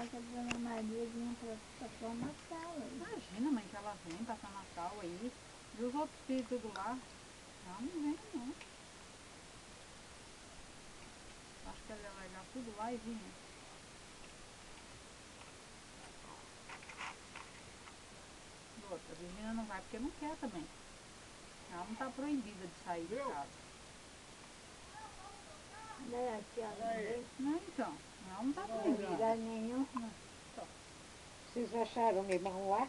achava que a dona Maria vinha pra pôr uma sala. Imagina, mãe, que ela vem passar Natal aí. E os outros filhos tudo lá. Ela não vem, não. Acho que ela ia largar tudo lá e vinha. Outra, a Virgínia não vai porque não quer também. Ela não tá proibida de sair de casa. Né, a tia não vem. Não, então. Ela não tá Não vai proibida. lugar nenhum. Vocês acharam o limão lá?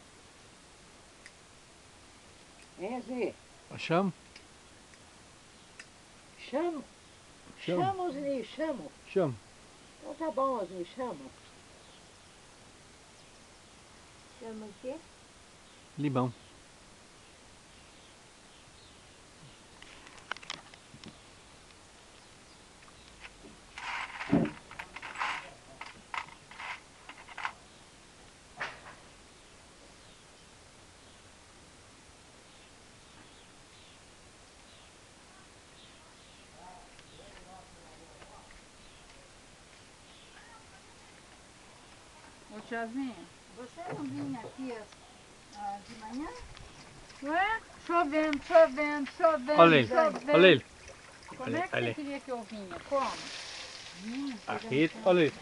Hein, Zê? Achamos? Chamo? Chamo. Chama, Osni, chamo. Chamo. Então tá bom, Osni, chama. Chama o quê? Limão. Ô tiazinha, Você não vinha aqui de manhã? ué? Chovendo, chovendo, chovendo, Olha ele, chovendo. olha ele. Como é que Olha você ele. queria que eu vinha? Como? Aqui, olha ele.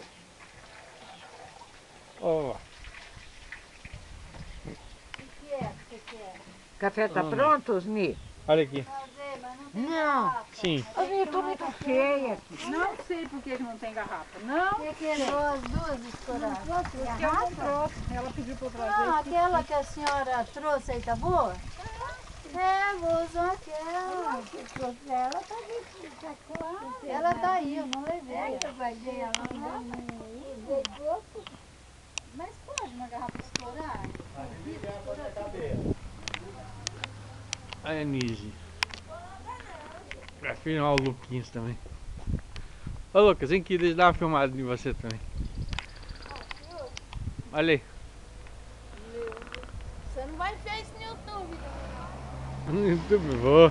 Ó, O que é que você quer? Café tá pronto, Osni? olha aqui. Fazer, mas não tem Não. garrafa. Sim. Osni, eu tô muito feia. Não sei por que não tem garrafa. Não, Você quer duas escoradas? porque eu não trouxe. Ela pediu pra eu trazer. Não, aquela que a senhora trouxe aí tá boa? É, vou usar aquela. Você trouxe ela, tá aqui. Ela tá aí, eu não levei. Eu guardei ela lá. Usei pouco. Mas pode uma garrafa estourar? A Anise. Vai filmar o Luquinhas também. Ô Lucas, vem aqui, deixa eu dar uma filmada em você também. Olha aí. Você não vai ver isso no YouTube. No YouTube, vou.